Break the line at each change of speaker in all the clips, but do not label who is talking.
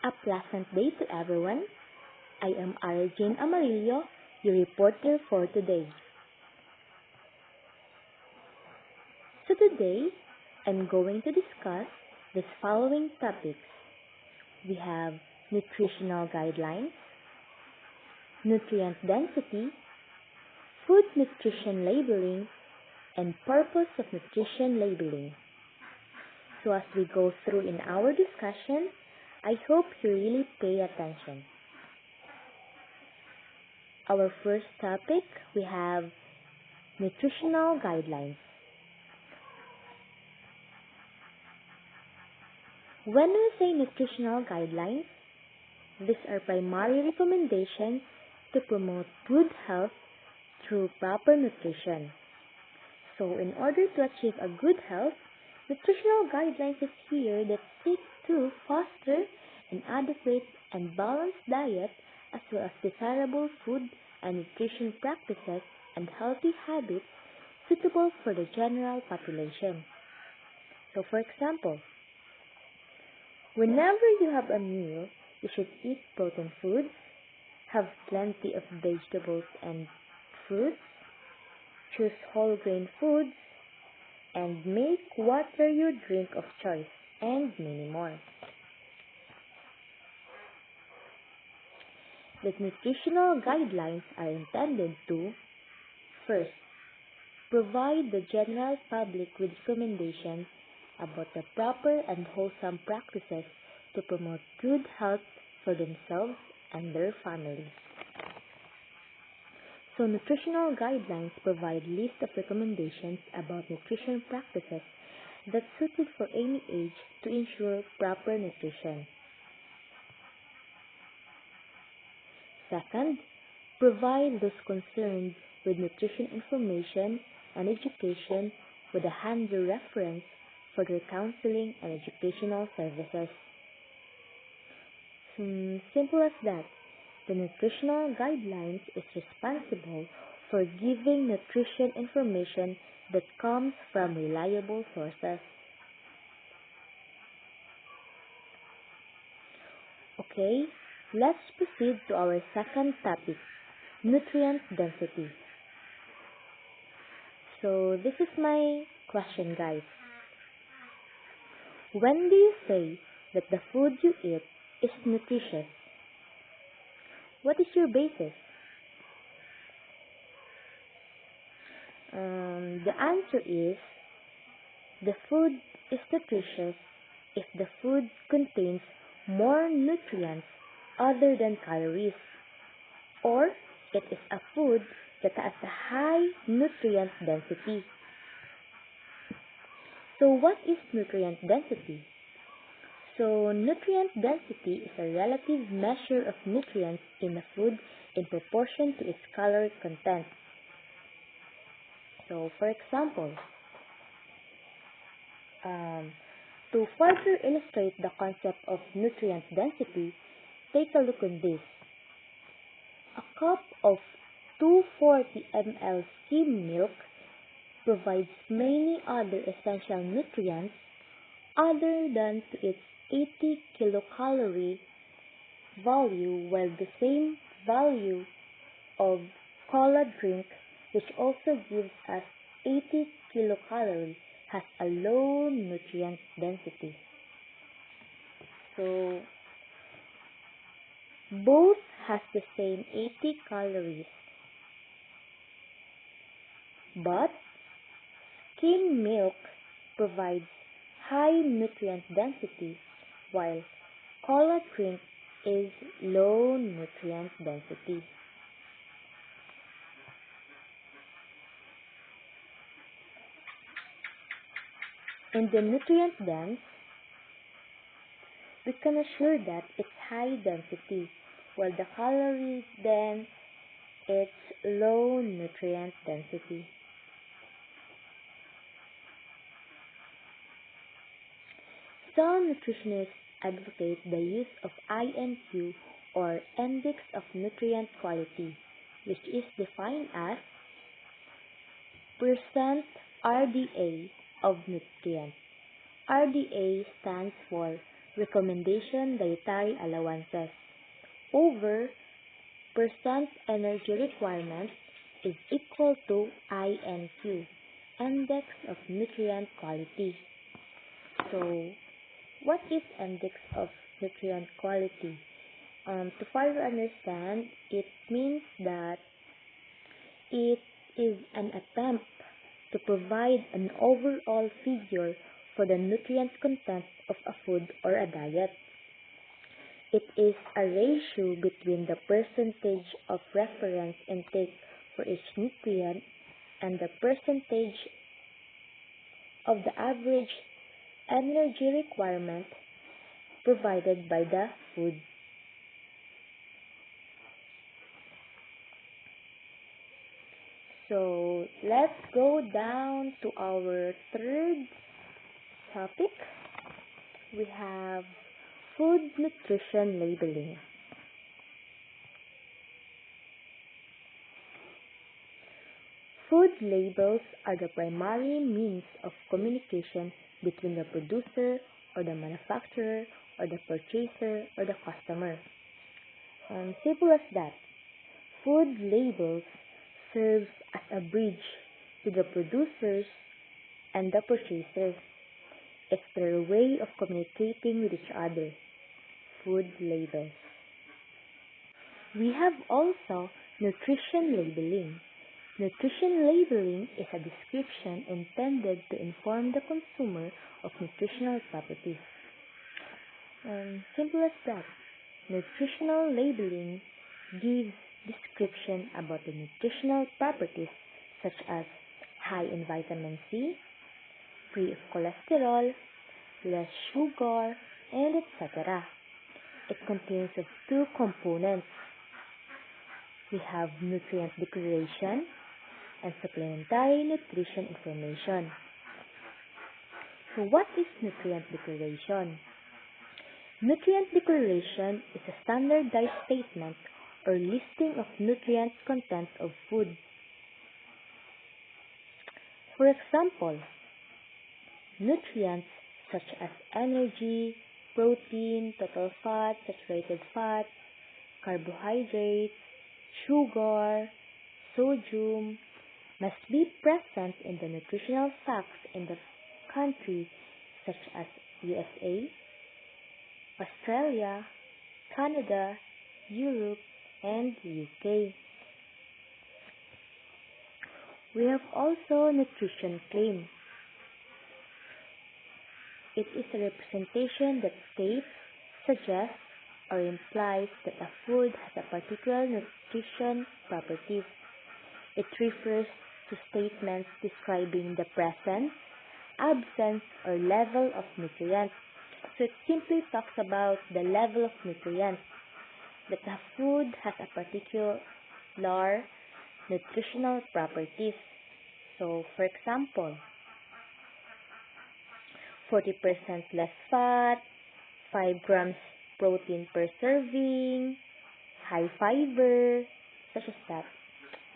A pleasant day to everyone. I am Jane Amarillo, your reporter for today. So today, I'm going to discuss the following topics. We have nutritional guidelines, nutrient density, food nutrition labeling, and purpose of nutrition labeling. So as we go through in our discussion, I hope you really pay attention. Our first topic, we have nutritional guidelines. When we say nutritional guidelines, these are primary recommendations to promote good health through proper nutrition. So in order to achieve a good health, nutritional guidelines is here that seek to foster an adequate and balanced diet as well as desirable food and nutrition practices and healthy habits suitable for the general population. So for example, whenever you have a meal, you should eat protein foods, have plenty of vegetables and fruits, choose whole grain foods, and make water your drink of choice, and many more. The nutritional guidelines are intended to, first, provide the general public with recommendations about the proper and wholesome practices to promote good health for themselves and their families. So nutritional guidelines provide list of recommendations about nutrition practices that's suited for any age to ensure proper nutrition. Second, provide those concerned with nutrition information and education with a handy reference for their counseling and educational services. Simple as that. The nutritional guidelines is responsible for giving nutrition information that comes from reliable sources. Okay, let's proceed to our second topic, nutrient density. So this is my question, guys. When do you say that the food you eat is nutritious? What is your basis? The answer is, the food is nutritious if the food contains more nutrients other than calories, or it is a food that has a high nutrient density. So what is nutrient density? So nutrient density is a relative measure of nutrients in a food in proportion to its caloric content. So for example, to further illustrate the concept of nutrient density, take a look at this. A cup of 240 ml skim milk provides many other essential nutrients other than to its 80 kilocalorie value, while the same value of cola drink, which also gives us 80 kilocalories, has a low nutrient density. So both has the same 80 calories, but skim milk provides high nutrient density, while cola drink is low nutrient density. In the nutrient dense, we can assure that it's high density, while the calorie dense, it's low nutrient density. Some nutritionists advocate the use of INQ, or Index of Nutrient Quality, which is defined as % RDA of nutrients. RDA stands for recommendation dietary allowances, over percent energy requirement is equal to INQ, Index of Nutrient Quality. So, what is Index of Nutrient Quality? To further understand, it means that it is an attempt to provide an overall figure for the nutrient content of a food or a diet. It is a ratio between the percentage of reference intake for each nutrient and the percentage of the average energy requirement provided by the food. So, let's go down to our third topic. We have food nutrition labeling. Food labels are the primary means of communication between the producer or the manufacturer or the purchaser or the customer. Simple as that. Food labels serves as a bridge to the producers and the purchasers. It's their way of communicating with each other. Food labels. We have also nutrition labeling. Nutrition labeling is a description intended to inform the consumer of nutritional properties. Simple as that. Nutritional labeling gives description about the nutritional properties such as high in vitamin C, free of cholesterol, less sugar, and etc. It contains of two components. We have nutrient declaration and supplementary nutrition information. So what is nutrient declaration? Nutrient declaration is a standardized statement or listing of nutrient content of food. For example, nutrients such as energy, protein, total fat, saturated fat, carbohydrates, sugar, sodium must be present in the nutritional facts in the countries such as USA, Australia, Canada, Europe, and UK. We have also nutrition claim. It is a representation that states, suggests, or implies that a food has a particular nutrition properties. It refers to statements describing the presence, absence, or level of nutrients. So it simply talks about the level of nutrients, that a food has a particular nutritional properties. So, for example, 40% less fat, 5 grams protein per serving, high fiber, such as that.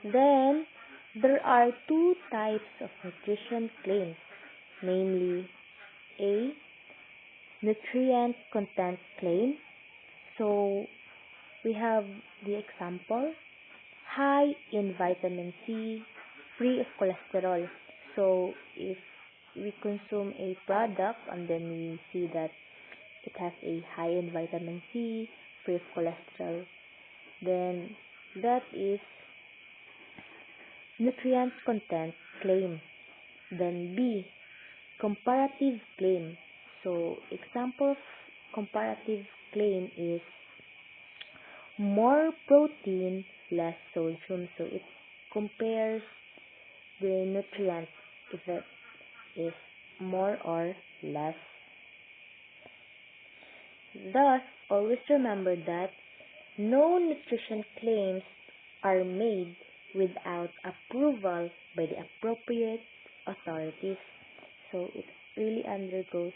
Then, there are two types of nutrition claims, namely A, nutrient content claim. So, we have the example, high in vitamin C, free of cholesterol. So, if we consume a product and then we see that it has a high in vitamin C, free of cholesterol, then that is nutrient content claim. Then B, comparative claim. So, example of comparative claim is more protein, less sodium. So, it compares the nutrients if it is more or less. Thus, always remember that no nutrition claims are made without approval by the appropriate authorities. So, it really undergoes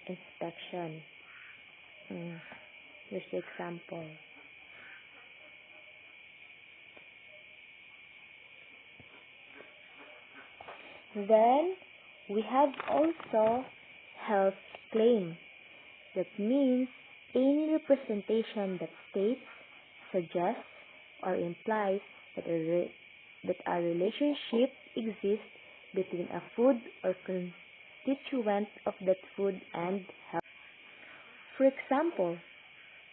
inspection. Here's the example. Then, we have also health claim. That means any representation that states, suggests, or implies that a relationship exists between a food or constituent of that food and health. For example,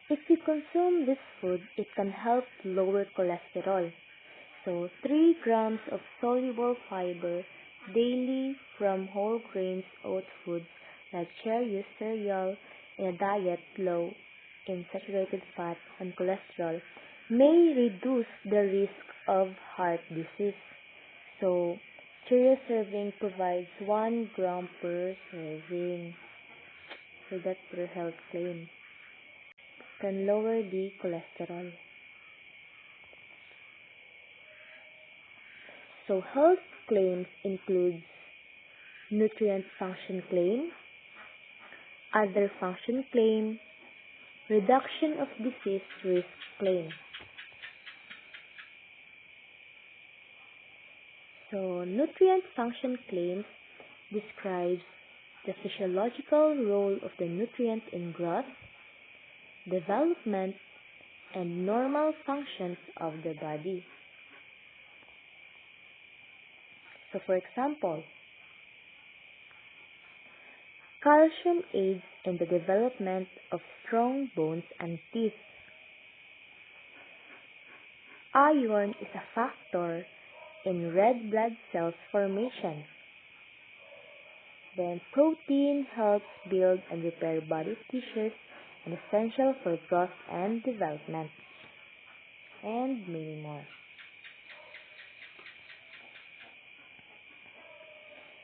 if we consume this food, it can help lower cholesterol. So 3 grams of soluble fiber daily from whole grains oat foods like cereal in a diet low in saturated fat and cholesterol may reduce the risk of heart disease. So cereal serving provides 1 gram per serving. So that's their health claim. Can lower the cholesterol. So health claims includes nutrient function claim, other function claim, reduction of disease risk claim. So nutrient function claims describes the physiological role of the nutrient in growth, development, and normal functions of the body. So for example, calcium aids in the development of strong bones and teeth. Iron is a factor in red blood cells formation. Then protein helps build and repair body tissues and essential for growth and development. And many more.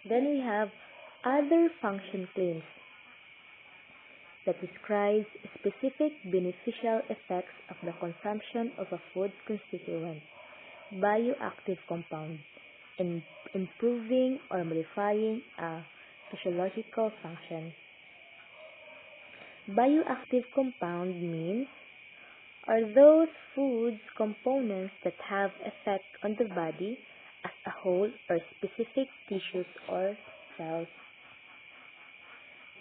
Then we have other function claims that describes specific beneficial effects of the consumption of a food constituent, bioactive compound, in improving or modifying a physiological function. Bioactive compound means are those foods components that have effect on the body as a whole or specific tissues or cells.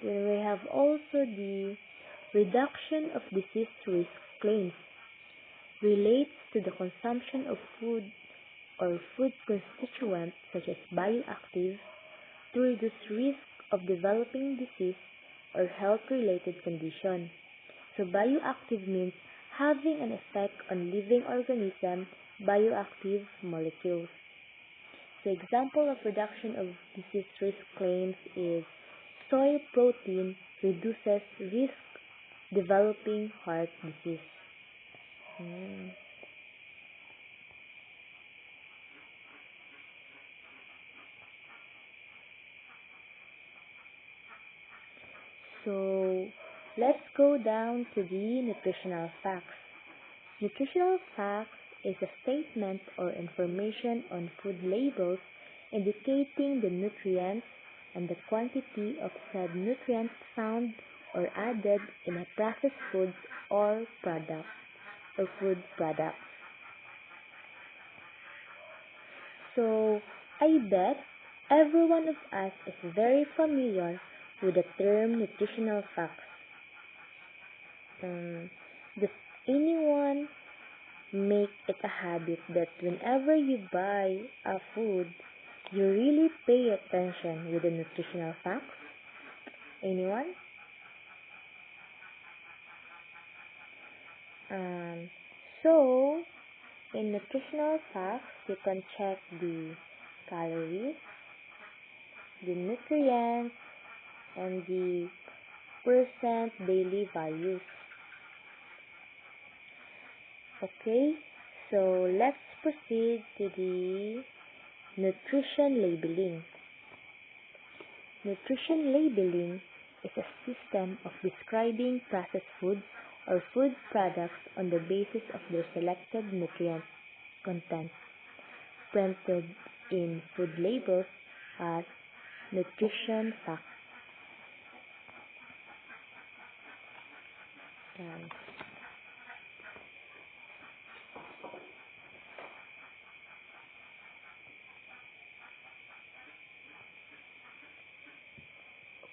Then we have also the reduction of disease risk claims. Relates to the consumption of food or food constituents such as bioactive to reduce risk of developing disease or health-related condition. So bioactive means having an effect on living organism, bioactive molecules. The example of reduction of disease risk claims is soy protein reduces risk developing heart disease. So let's go down to the nutritional facts. Nutritional facts is a statement or information on food labels indicating the nutrients and the quantity of said nutrients found or added in a processed foods or product or food products. So I bet every one of us is very familiar with the term nutritional facts. Does anyone make it a habit that whenever you buy a food, you really pay attention with the nutritional facts? Anyone? So, in nutritional facts, you can check the calories, the nutrients, and the percent daily values. Okay, so let's proceed to the nutrition labeling. Nutrition labeling is a system of describing processed foods or food products on the basis of their selected nutrient content, printed in food labels as nutrition facts.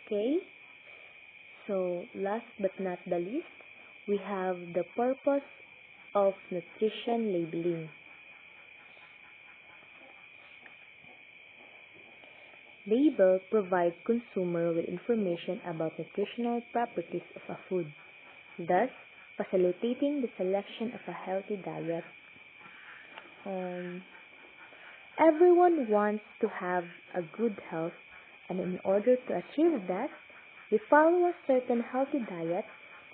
Okay, So, last but not the least, we have the purpose of nutrition labeling. Labels provide consumer with information about nutritional properties of a food, thus facilitating the selection of a healthy diet. Everyone wants to have a good health, and in order to achieve that, we follow a certain healthy diet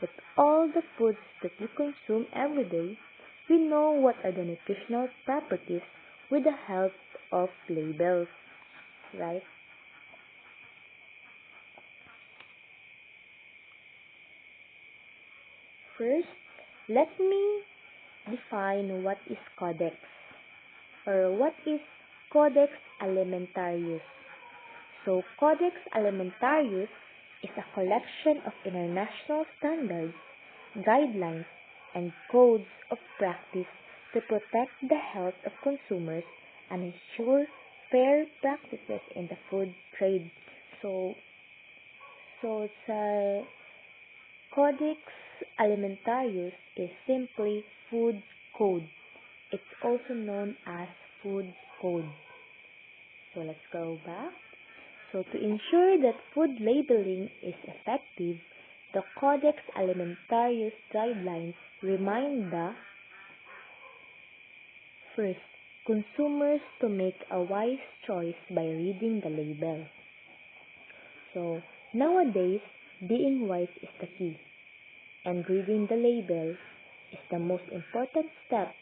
with all the foods that we consume every day. We know what are the nutritional properties with the help of labels, right? First, let me define what is CODEX, or what is CODEX alimentarius. So, CODEX alimentarius is a collection of international standards, guidelines, and codes of practice to protect the health of consumers and ensure fair practices in the food trade. So it's a Codex Alimentarius is simply food code. It's also known as food code. So let's go back. So to ensure that food labeling is effective, the Codex Alimentarius guidelines remind the first consumers to make a wise choice by reading the label. So nowadays, being wise is the key, and reading the label is the most important step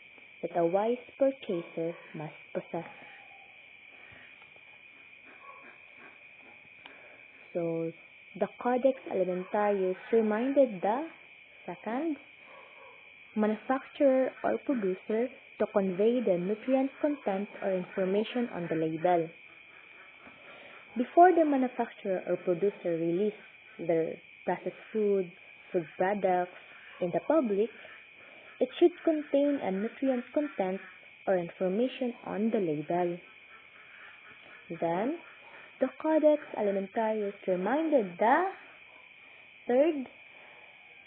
that a wise purchaser must possess. So, the Codex Alimentarius reminded the second manufacturer or producer to convey the nutrient content or information on the label. Before the manufacturer or producer release their processed food products in the public, it should contain a nutrient content or information on the label. Then, the Codex Alimentarius reminded the third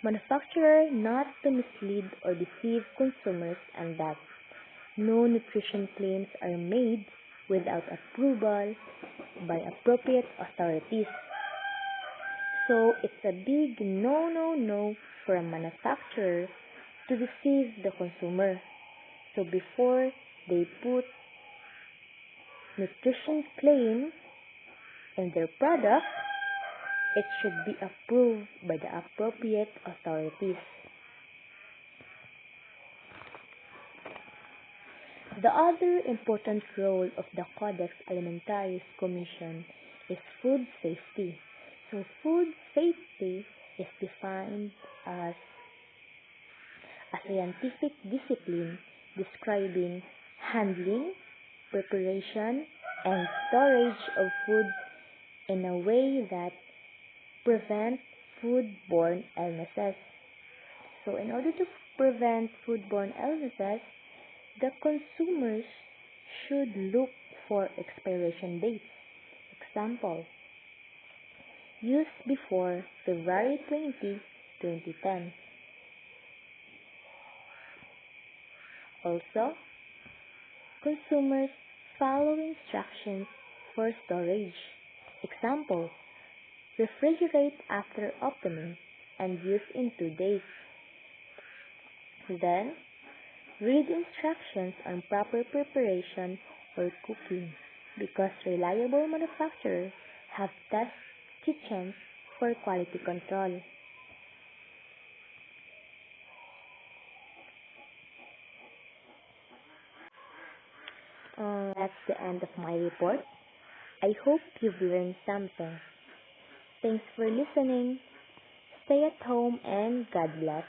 manufacturer not to mislead or deceive consumers, and that no nutrition claims are made without approval by appropriate authorities. So it's a big no for a manufacturer to deceive the consumer. So before they put nutrition claim in their product, it should be approved by the appropriate authorities. The other important role of the Codex Alimentarius Commission is food safety. So food safety is defined as a scientific discipline describing handling, preparation, and storage of food in a way that prevents foodborne illnesses. So in order to prevent foodborne illnesses, the consumers should look for expiration dates. Example, used before February 20, 2010. Also, consumers follow instructions for storage. Example, refrigerate after opening and use in 2 days. Then, read instructions on proper preparation or cooking, because reliable manufacturers have test kitchens for quality control. That's the end of my report. I hope you've learned something. Thanks for listening. Stay at home and God bless.